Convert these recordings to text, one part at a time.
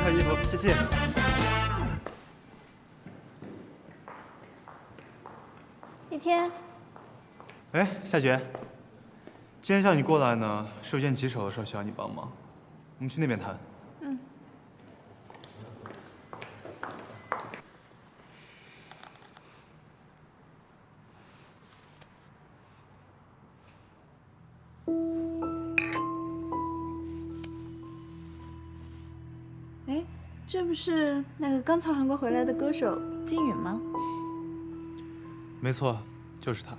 换衣服，谢谢。一天，哎，夏姐，今天叫你过来呢，是有件棘手的事需要你帮忙，我们去那边谈。嗯。哎，这不是那个刚从韩国回来的歌手金允吗？没错，就是他。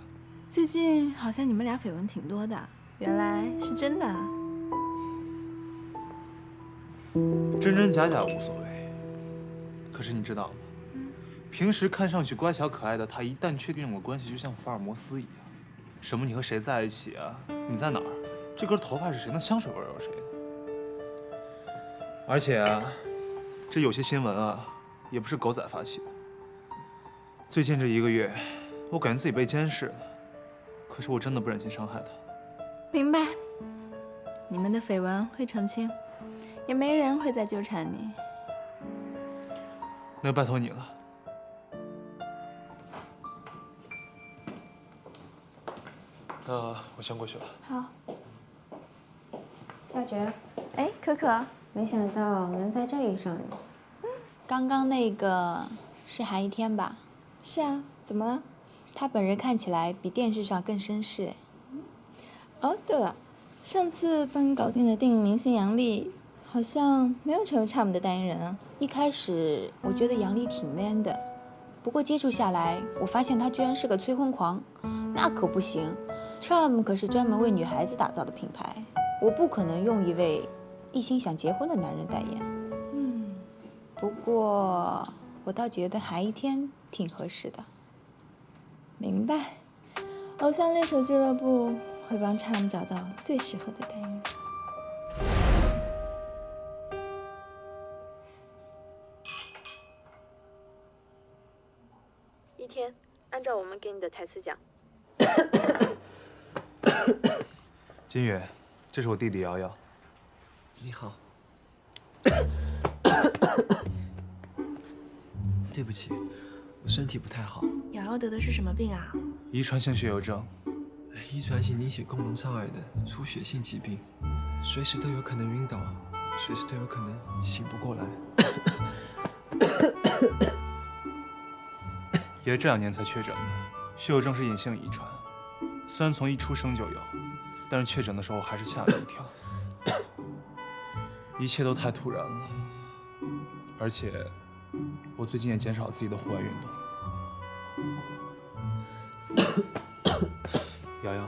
最近好像你们俩绯闻挺多的，原来是真的啊。真真假假无所谓，可是你知道吗？平时看上去乖巧可爱的他，一旦确定了关系，就像福尔摩斯一样，什么你和谁在一起啊？你在哪儿？这根头发是谁？那香水味又是谁的？而且啊，这有些新闻啊，也不是狗仔发起的。最近这1个月，我感觉自己被监视了，可是我真的不忍心伤害他。明白，你们的绯闻会澄清，也没人会再纠缠你。那就拜托你了。那我先过去了。好。夏觉，哎，可可，没想到能在这遇上你。刚刚那个是韩一天吧？是啊，怎么了？他本人看起来比电视上更绅士。哦，对了，上次帮你搞定的电影明星杨笠，好像没有成为 Charm 的代言人啊。一开始我觉得杨笠挺 man 的，不过接触下来，我发现他居然是个催婚狂，那可不行。Charm 可是专门为女孩子打造的品牌，我不可能用一位一心想结婚的男人代言。不过我倒觉得韩一天挺合适的。明白，偶像猎手俱乐部会帮 Charm 找到最适合的代言人。一天，按照我们给你的台词讲。金宇，这是我弟弟瑶瑶。你好。对不起，我身体不太好。瑶瑶得的是什么病啊？遗传性血友症。遗传性凝血功能障碍的出血性疾病，随时都有可能晕倒，随时都有可能醒不过来。也是这2年才确诊的。血友症是隐性遗传，虽然从一出生就有，但是确诊的时候还是吓了一跳。一切都太突然了，而且我最近也减少自己的户外运动。瑶瑶，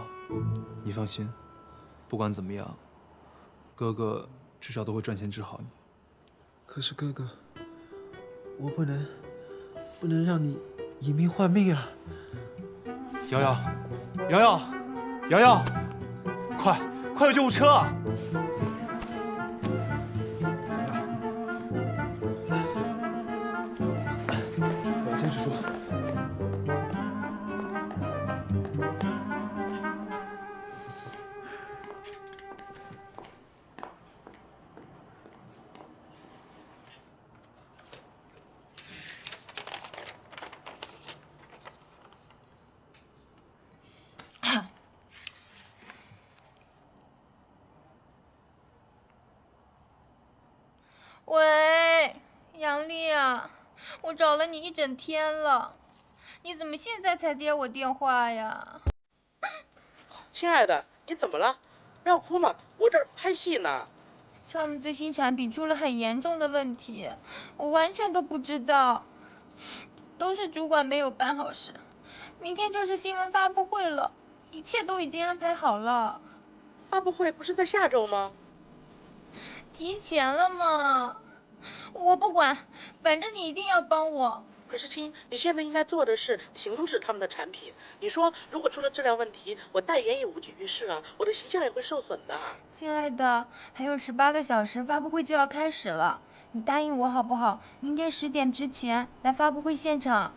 你放心，不管怎么样，哥哥至少都会赚钱治好你。可是哥哥，我不能让你以命换命啊！瑶瑶，瑶瑶，瑶瑶，快有救护车啊！我要坚持住。喂，杨丽啊，我找了你一整天了，你怎么现在才接我电话呀？亲爱的，你怎么了？不要哭嘛，我这儿拍戏呢。他们最新产品出了很严重的问题，我完全都不知道，都是主管没有办好事。明天就是新闻发布会了，一切都已经安排好了。发布会不是在下周吗？提前了嘛，我不管，反正你一定要帮我。可是亲，你现在应该做的是停止他们的产品。你说，如果出了质量问题，我代言也无济于事啊，我的形象也会受损的。亲爱的，还有18个小时，发布会就要开始了，你答应我好不好？明天10点之前来发布会现场。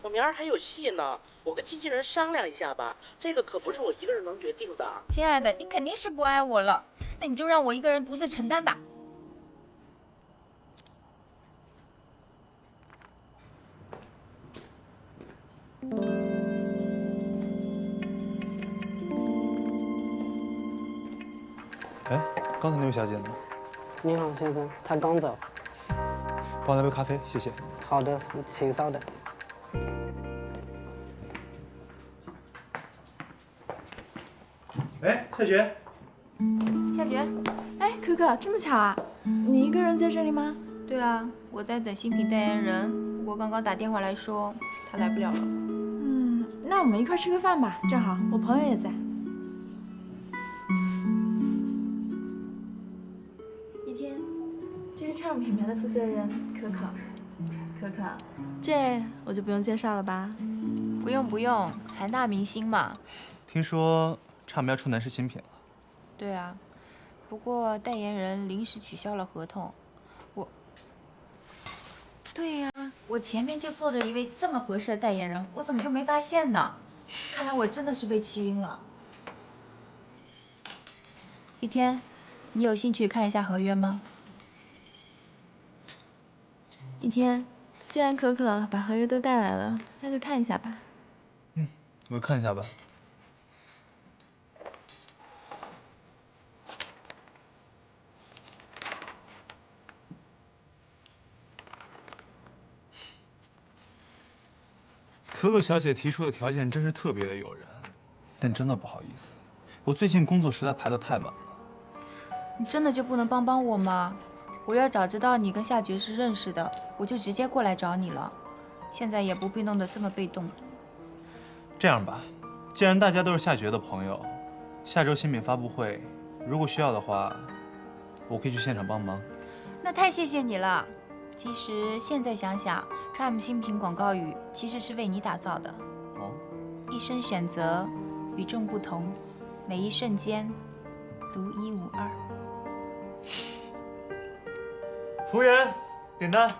我明儿还有戏呢，我跟经纪人商量一下吧，这个可不是我一个人能决定的。亲爱的，你肯定是不爱我了，那你就让我一个人独自承担吧。哎，刚才那位小姐呢？你好，先生，他刚走。帮我来杯咖啡，谢谢。好的，请稍等。哎，夏雪。夏雪，哎，可可，这么巧啊？你一个人在这里吗？对啊，我在等新品代言人，不过刚刚打电话来说他来不了了。那我们一块吃个饭吧，正好我朋友也在。一天，这是畅品牌的负责人可可。可可，这我就不用介绍了吧？不用不用，韩大明星嘛。听说畅要出男士新品了。对啊，不过代言人临时取消了合同。对呀，我前面就坐着一位这么合适的代言人，我怎么就没发现呢？看来我真的是被气晕了。一天，你有兴趣看一下合约吗？一天，既然可可把合约都带来了，那就看一下吧。我看一下吧。可可小姐提出的条件真是特别的诱人，但真的不好意思，我最近工作实在排得太满了。你真的就不能帮帮我吗？我要早知道你跟夏爵是认识的，我就直接过来找你了。现在也不必弄得这么被动。这样吧，既然大家都是夏爵的朋友，下周新品发布会，如果需要的话，我可以去现场帮忙。那太谢谢你了。其实现在想想 ，Charm 新品广告语其实是为你打造的。哦，一生选择，与众不同，每一瞬间，独一无二。服务员，点单。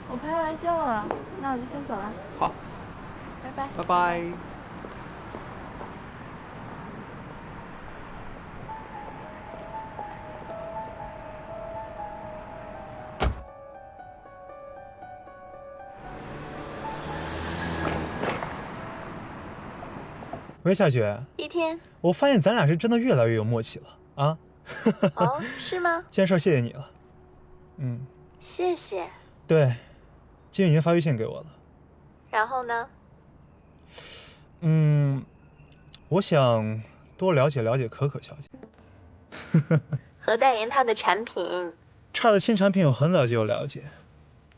我朋友来接我了，那我就先走了。好，拜拜。拜拜。喂，夏雪。一天。我发现咱俩是真的越来越有默契了啊！哦，是吗？这件事谢谢你了。谢谢。对，金宇已经发微信给我了。然后呢？我想多了解了解可可小姐。和代言她的产品。差的新产品我很早就有了解，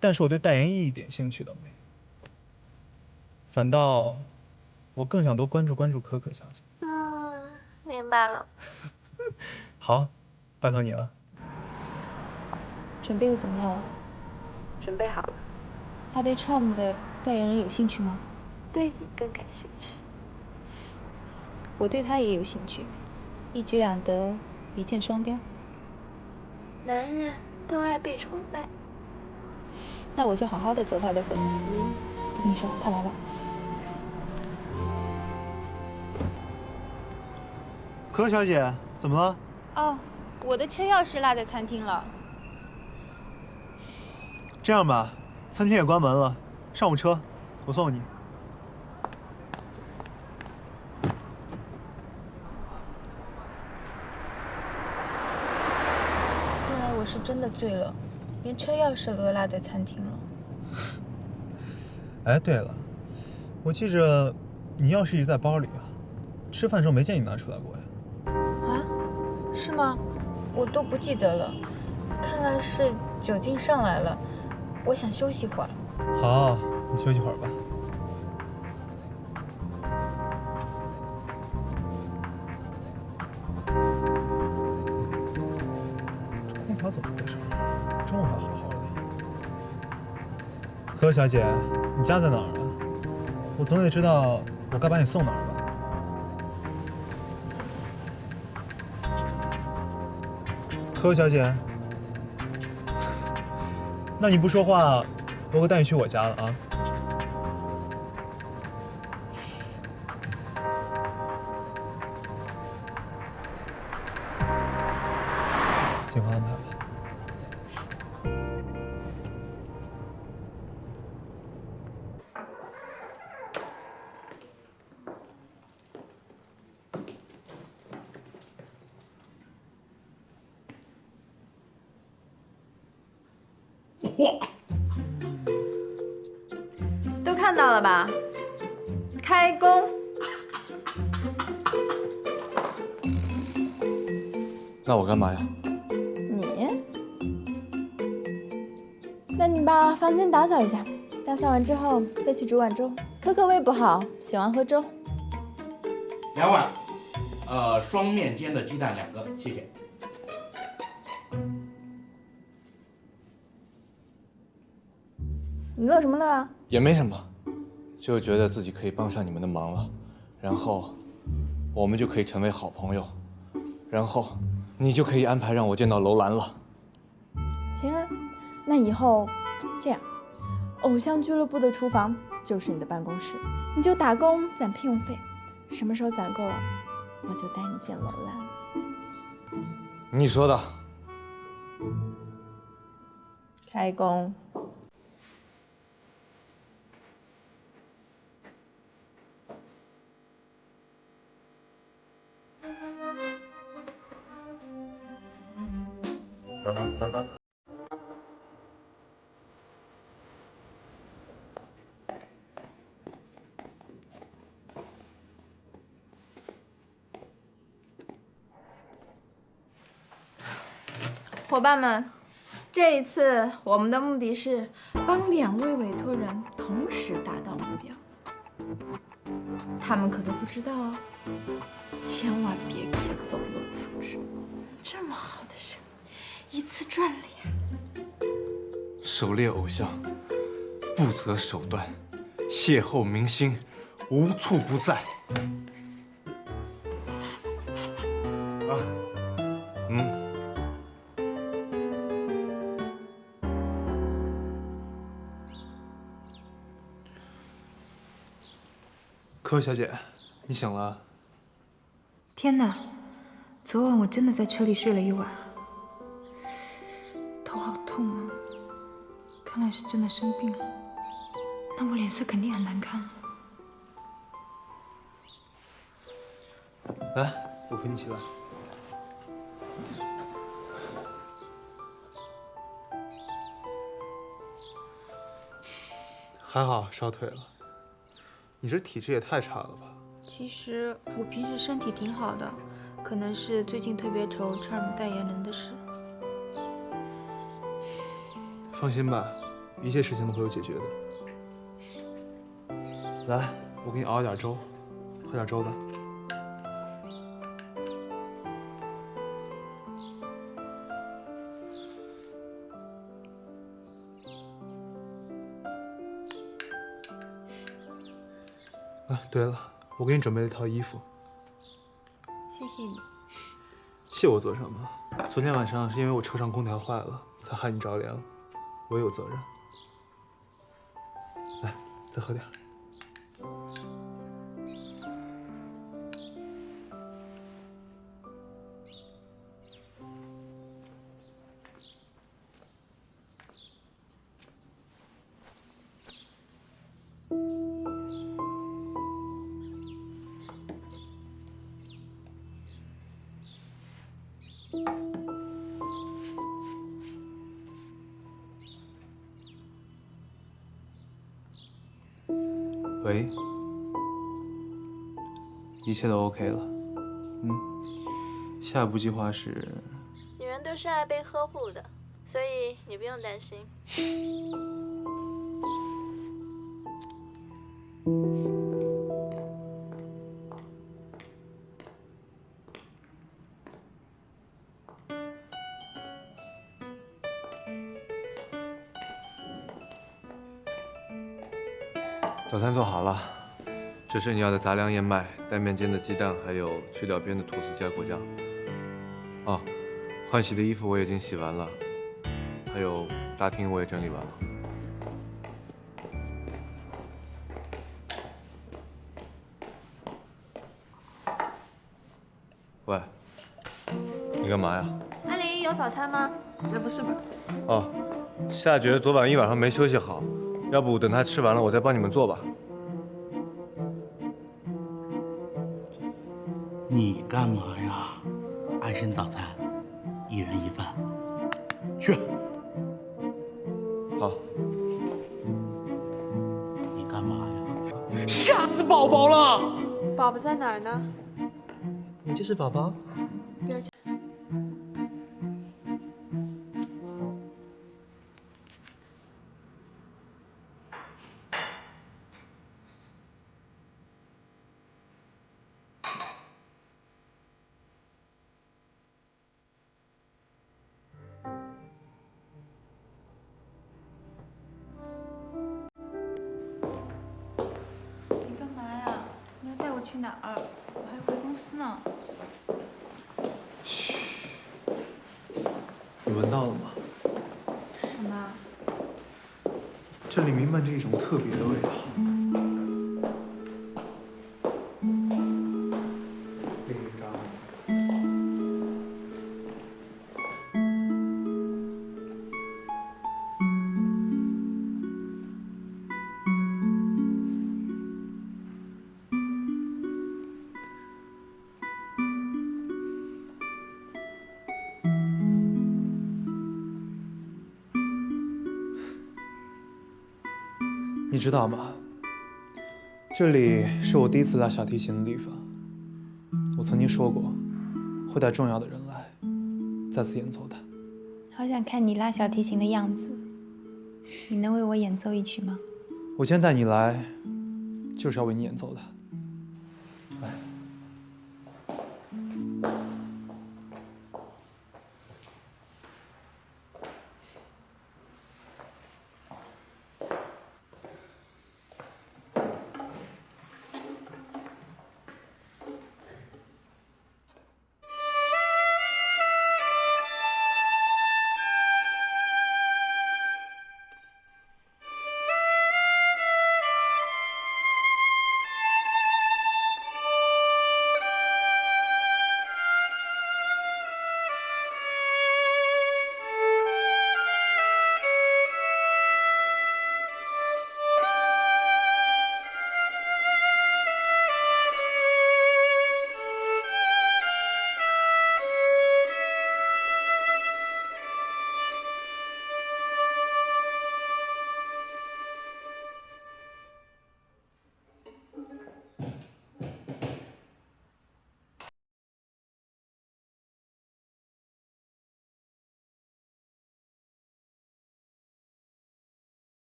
但是我对代言一点兴趣都没有。反倒，我更想多关注关注可可小姐。明白了。好，拜托你了。准备的怎么样了？准备好了。他对 Charm 的代言人有兴趣吗？对你更感兴趣。我对他也有兴趣，一举两得，一箭双雕。男人都爱被崇拜。那我就好好的做他的粉丝。跟你说，他来了。可可小姐，怎么了？哦，我的车钥匙落在餐厅了。这样吧，餐厅也关门了，上我车，我送你。看来我是真的醉了。连车钥匙都落在餐厅了。哎，对了，我记着你钥匙一直在包里啊，吃饭时候没见你拿出来过呀。啊？是吗？我都不记得了，看来是酒劲上来了，我想休息会儿。好，你休息会儿吧。这空调怎么回事？中午还好好的。柯小姐，你家在哪儿啊？我总得知道我该把你送哪儿吧。柯小姐，那你不说话，我可带你去我家了啊。尽快安排吧。都看到了吧？开工。那我干嘛呀？你？那你把房间打扫一下，打扫完之后再去煮碗粥。可可胃不好，喜欢喝粥。2碗，双面煎的鸡蛋2个，谢谢。你乐什么乐啊？也没什么，就觉得自己可以帮上你们的忙了，然后我们就可以成为好朋友，然后你就可以安排让我见到楼兰了。行啊，那以后这样，偶像俱乐部的厨房就是你的办公室，你就打工攒聘用费，什么时候攒够了，我就带你见楼兰。你说的。开工。伙伴们，这一次我们的目的是帮2位委托人同时达到目标，他们可都不知道哦，千万别给我走漏风声。这么好的生意，一次赚2。狩猎偶像，不择手段，邂逅明星，无处不在。啊，柯小姐，你醒了？天哪，昨晚我真的在车里睡了一晚，头好痛啊！看来是真的生病了，那我脸色肯定很难看了。来，我扶你起来。还好烧退了。你这体质也太差了吧？其实我平时身体挺好的，可能是最近特别愁 Charm 代言人的事。放心吧，一切事情都会有解决的。来，我给你熬点粥，喝点粥吧。啊，对了，我给你准备了一套衣服。谢谢你。谢我做什么？昨天晚上是因为我车上空调坏了，才害你着凉，我也有责任。来，再喝点。喂，一切都 OK 了。下一步计划是……女人都是爱被呵护的，所以你不用担心。早餐做好了，这是你要的杂粮燕麦、带面煎的鸡蛋，还有去掉边的吐司加果酱。哦，换洗的衣服我已经洗完了，还有大厅我也整理完了。喂，你干嘛呀？阿玲，有早餐吗？不是吧？哦，夏觉昨晚一晚上没休息好，要不等他吃完了，我再帮你们做吧。你干嘛呀？爱心早餐，一人一份。去。好。你干嘛呀？吓死宝宝了！宝宝在哪儿呢？你就是宝宝。表情。你干嘛呀？你要带我去哪儿？我还要回公司呢。嘘，你闻到了吗？什么？这里弥漫着一种特别的味道。你知道吗？这里是我第一次拉小提琴的地方。我曾经说过，会带重要的人来，再次演奏它。好想看你拉小提琴的样子，你能为我演奏一曲吗？我今天带你来，就是要为你演奏的。来。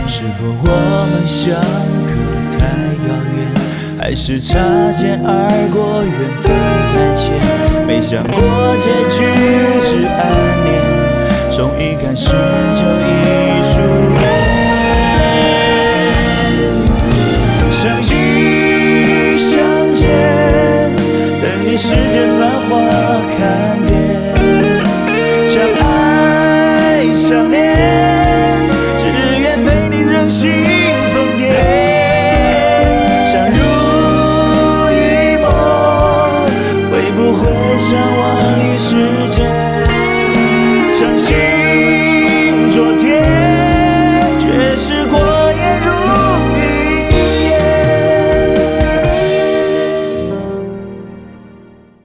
是否我们像个是擦肩而过，缘分太浅，没想过结局是暗恋，从一开始就一